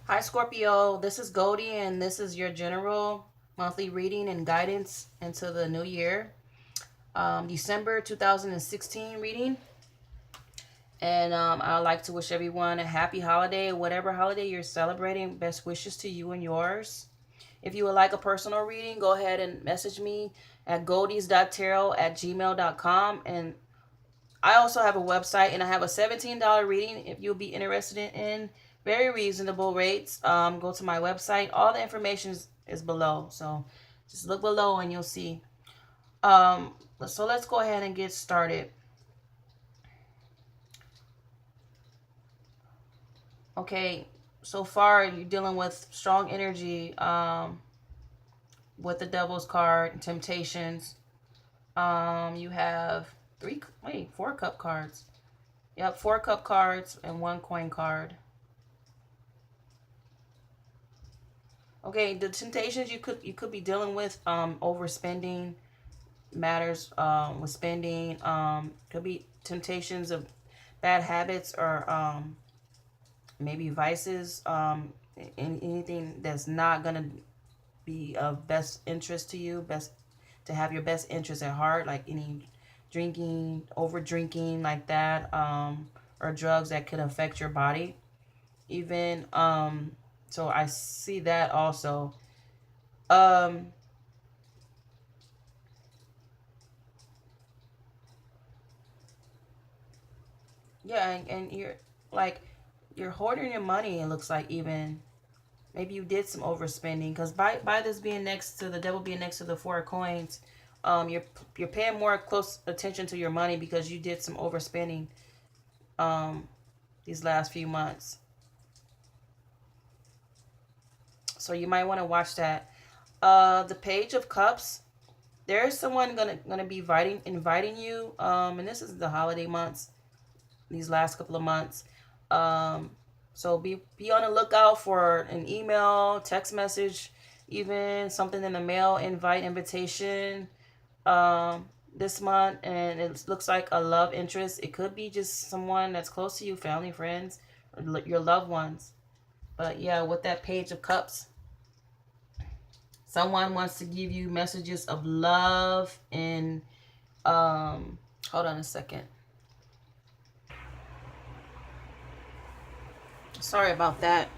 Hi Scorpio, this is Goldie and this is your general monthly reading and guidance into the new year. December 2016 reading. And I'd like to wish everyone a happy holiday, whatever holiday you're celebrating. Best wishes to you and yours. If you would like a personal reading, go ahead and message me at goldies.tarot@gmail.com. And I also have a website and I have a $17 reading if you'll be interested in very reasonable rates. Go to my website. All the information is below. So just look below and you'll see. So let's go ahead and get started. Okay, so far you're dealing with strong energy with the Devil's card, temptations. You have four cup cards. Yep, 4 cup cards and 1 coin card. Okay, the temptations you could be dealing with overspending matters with spending. Could be temptations of bad habits or maybe vices. Anything that's not gonna be of best interest to you, best to have your best interest at heart, like any drinking, over drinking like that, or drugs that could affect your body even. So I see that also. um yeah, and you're like you're hoarding your money. It looks like even maybe you did some overspending, because by this being next to the Devil, being next to the 4 coins, you're paying more close attention to your money because you did some overspending um these last few months. So you might want to watch that. The Page of Cups. There's someone gonna be inviting you. And this is the holiday months, these last couple of months. So be on the lookout for an email, text message, even something in the mail, invitation this month. And it looks like a love interest. It could be just someone that's close to you, family, friends, or your loved ones. But yeah, with that Page of Cups, someone wants to give you messages of love and hold on a second. Sorry about that.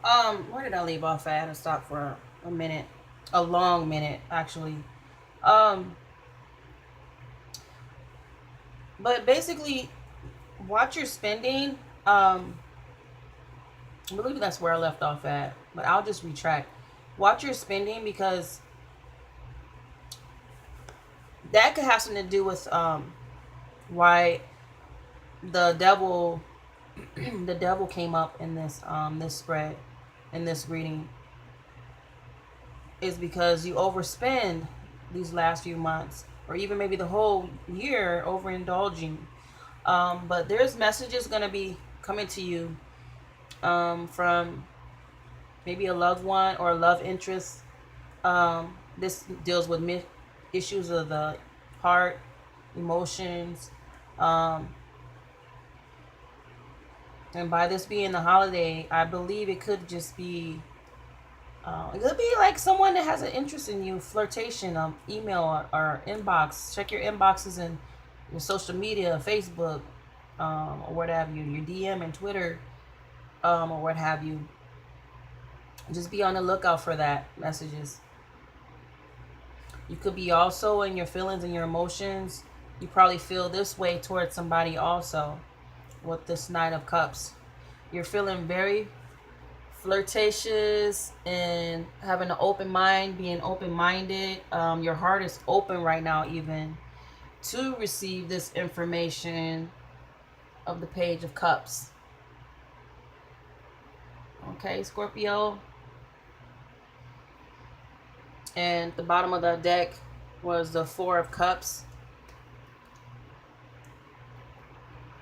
Where did I leave off at? I had to stop for a minute. A long minute, actually. Um, but basically, watch your spending. I believe that's where I left off at, but I'll just retract. Watch your spending, because that could have something to do with why the devil the devil came up in this spread, in this reading, is because you overspend these last few months, or even maybe the whole year, overindulging. But there's messages going to be coming to you from maybe a loved one or a love interest. This deals with issues of the heart, emotions. Um, and by this being the holiday, I believe it could just be it could be like someone that has an interest in you, flirtation, email or inbox. Check your inboxes and your social media, Facebook, or what have you, your DM and Twitter, or what have you. Just be on the lookout for that messages. You could be also in your feelings and your emotions. You probably feel this way towards somebody also with this Nine of Cups. You're feeling very flirtatious and having an open mind, being open-minded. Your heart is open right now even to receive this information of the Page of Cups. Okay, Scorpio. And the bottom of the deck was the Four of Cups.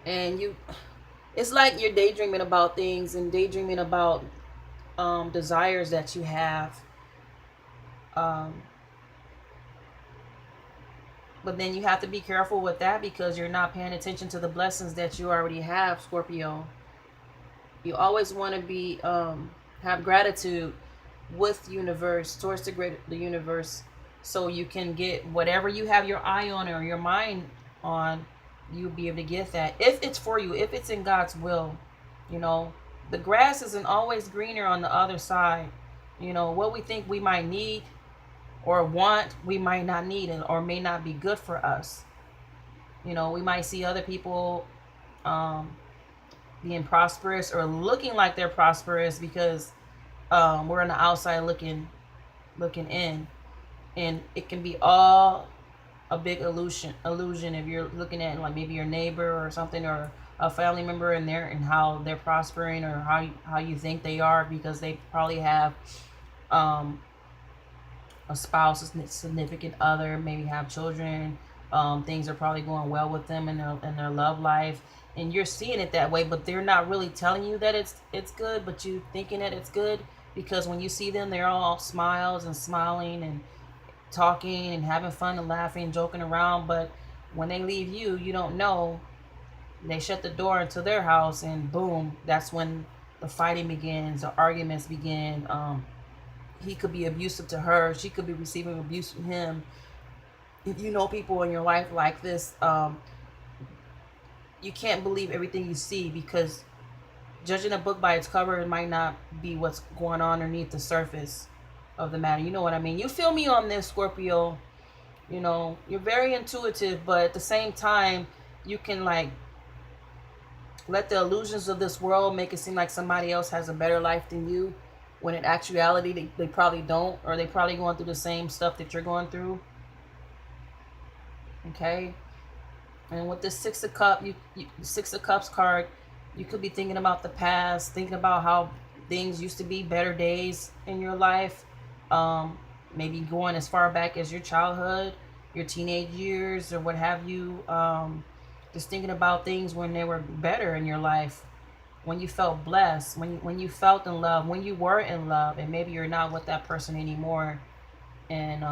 And it's like you're daydreaming about things and daydreaming about desires that you have. But then you have to be careful with that, because you're not paying attention to the blessings that you already have, Scorpio. You always want to be Have gratitude with universe, towards the universe, so you can get whatever you have your eye on or your mind on. You'll be able to get that if it's for you, if it's in God's will. You know, the grass isn't always greener on the other side. You know, what we think we might need or want, we might not need it, or may not be good for us. You know, we might see other people being prosperous or looking like they're prosperous because we're on the outside looking in, and it can be all a big illusion if you're looking at like maybe your neighbor or something, or a family member, and how they're prospering, or how you think they are, because they probably have a spouse, a significant other, maybe have children. Things are probably going well with them in their love life, and you're seeing it that way, but they're not really telling you that it's good, but you thinking that it's good, because when you see them, they're all smiles and smiling and talking and having fun and laughing and joking around. But when they leave you, you don't know. They shut the door into their house, and boom, that's when the fighting begins, the arguments begin. He could be abusive to her, she could be receiving abuse from him. If you know people in your life like this, you can't believe everything you see, because judging a book by its cover, it might not be what's going on underneath the surface of the matter. You know what I mean? You feel me on this, Scorpio. You know, you're very intuitive, but at the same time, you can like let the illusions of this world make it seem like somebody else has a better life than you, when in actuality they probably don't, or they probably going through the same stuff that you're going through. Okay. And with this Six of Cups, Six of Cups card, you could be thinking about the past, thinking about how things used to be, better days in your life. Maybe going as far back as your childhood, your teenage years, or what have you. Just thinking about things when they were better in your life, when you felt blessed, when you felt in love, when you were in love, and maybe you're not with that person anymore, and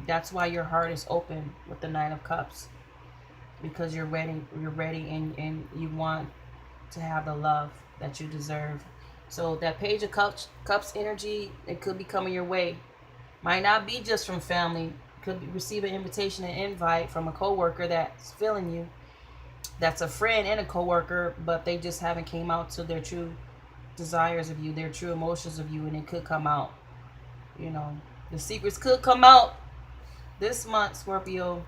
that's why your heart is open with the Nine of Cups, because you're ready, and you want to have the love that you deserve. So that Page of Cups energy, it could be coming your way. Might not be just from family. Could be receive an invitation and invite from a coworker that's feeling you, that's a friend and a coworker, but they just haven't came out to their true desires of you, their true emotions of you, and it could come out. You know, the secrets could come out this month, Scorpio.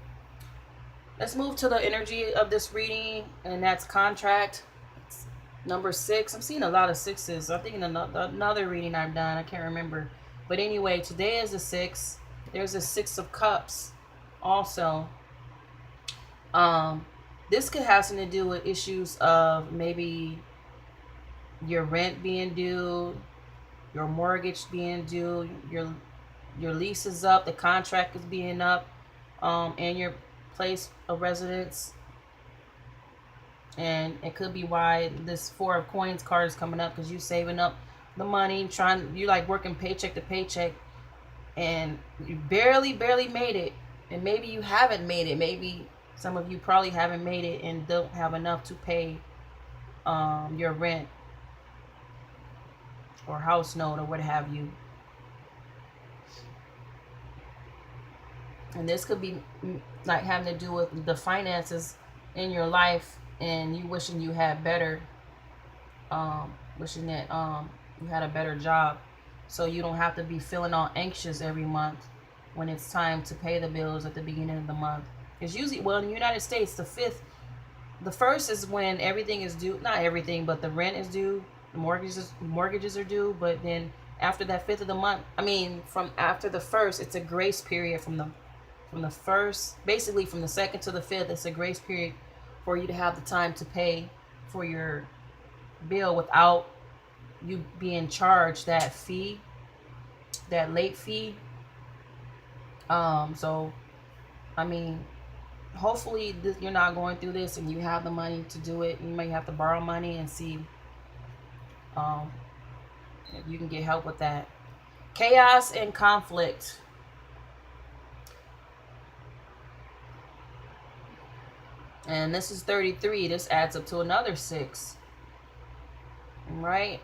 Let's move to the energy of this reading, and that's contract. It's number 6. I'm seeing a lot of sixes. I'm thinking another reading I've done. I can't remember. But anyway, today is the 6. There's a 6 of Cups also. This could have something to do with issues of maybe your rent being due, your mortgage being due, your lease is up, the contract is being up, and your place of residence. And it could be why this 4 of Coins card is coming up, because you saving up the money, you like working paycheck to paycheck, and you barely made it. And maybe you haven't made it. Maybe some of you probably haven't made it and don't have enough to pay your rent or house note or what have you. And this could be like having to do with the finances in your life, and you wishing you had better, wishing that you had a better job, so you don't have to be feeling all anxious every month when it's time to pay the bills at the beginning of the month. Because usually, well, in the United States, the first is when everything is due. Not everything, but the rent is due, the mortgages are due. But then after that 5th of the month, I mean, from after the 1st, it's a grace period from the 1st, basically from the 2nd to the 5th. It's a grace period for you to have the time to pay for your bill without you being charged that fee, that late fee. So I mean, hopefully you're not going through this and you have the money to do it. You may have to borrow money and see if you can get help with that. Chaos and conflict. And this is 33. This adds up to another 6. Right?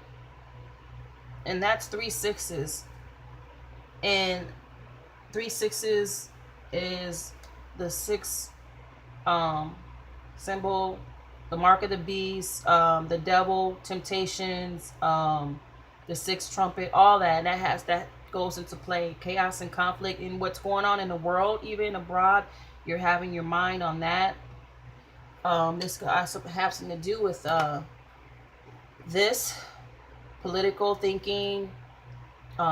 And that's 3 6s. And 3 6s is the six symbol, the mark of the beast, the devil, temptations, the sixth trumpet, all that. And that goes into play. Chaos and conflict in what's going on in the world, even abroad. You're having your mind on that. This also has something to do with this political thinking,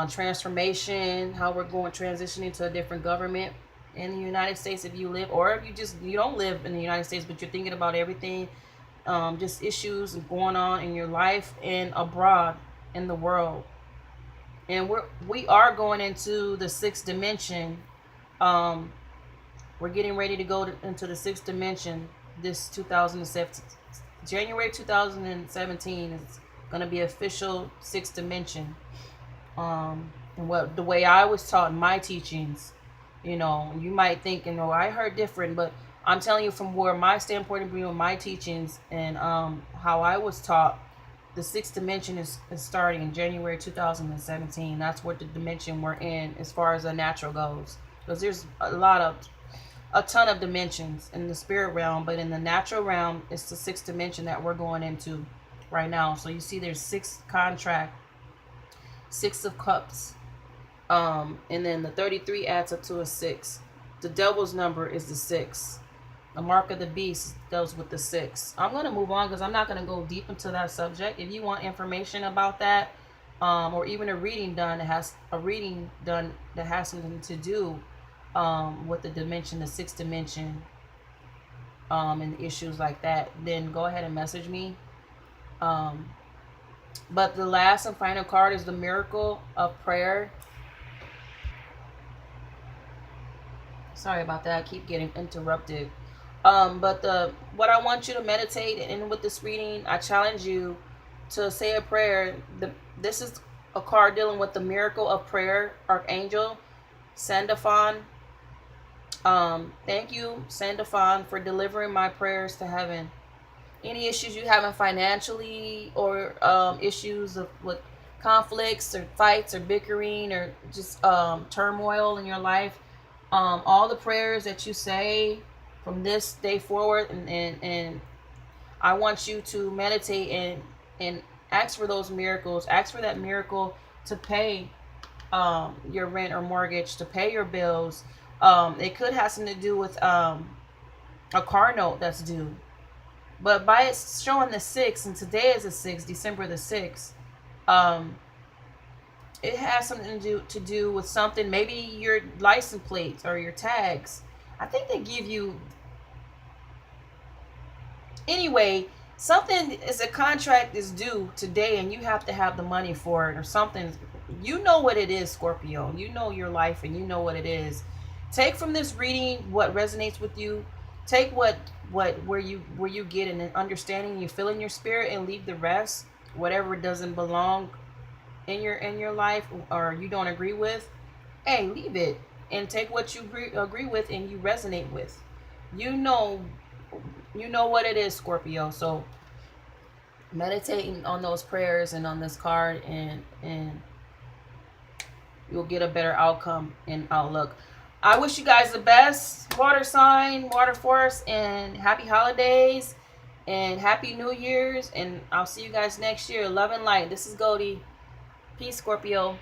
transformation, how we're going transitioning to a different government in the United States if you live, or if you don't live in the United States, but you're thinking about everything, just issues going on in your life and abroad in the world. And we are going into the sixth dimension. We're getting ready to go into the sixth dimension. This 2007, January 2017 is going to be official sixth dimension. And what the way I was taught in my teachings, you might think, I heard different, but I'm telling you from where my standpoint of view, my teachings, and how I was taught, the sixth dimension is starting in January 2017. That's what the dimension we're in as far as the natural goes. Because there's a ton of dimensions in the spirit realm, but in the natural realm, it's the sixth dimension that we're going into right now. So you see there's six contract, six of cups, and then the 33 adds up to a 6. The devil's number is the 6. The mark of the beast deals with the 6. I'm going to move on because I'm not going to go deep into that subject. If you want information about that, or even a reading done that has something to do with the dimension, the sixth dimension, and issues like that, then go ahead and message me. But the last and final card is the miracle of prayer. Sorry about that. I keep getting interrupted. But what I want you to meditate in with this reading, I challenge you to say a prayer. This is a card dealing with the miracle of prayer. Archangel Sandalphon. Thank you, Sandalphon, for delivering my prayers to heaven. Any issues you having financially, or issues with conflicts or fights or bickering or just turmoil in your life, all the prayers that you say from this day forward, and I want you to meditate and ask for those miracles. Ask for that miracle to pay your rent or mortgage, to pay your bills. It could have something to do with a car note that's due. But by it showing the 6, and today is the 6th, December the 6th, it has something to do with something, maybe your license plates or your tags. I think they give you, anyway, something is a contract is due today and you have to have the money for it, or something. You know what it is, Scorpio. You know your life and you know what it is. Take from this reading what resonates with you. Take where you get an understanding, you feel in your spirit, and leave the rest, whatever doesn't belong in your life or you don't agree with. Hey, leave it and take what you agree with and you resonate with. You know what it is, Scorpio. So meditating on those prayers and on this card, and you'll get a better outcome and outlook. I wish you guys the best, water sign, water force, and happy holidays and happy New Year's. And I'll see you guys next year. Love and light. This is Goldie. Peace, Scorpio.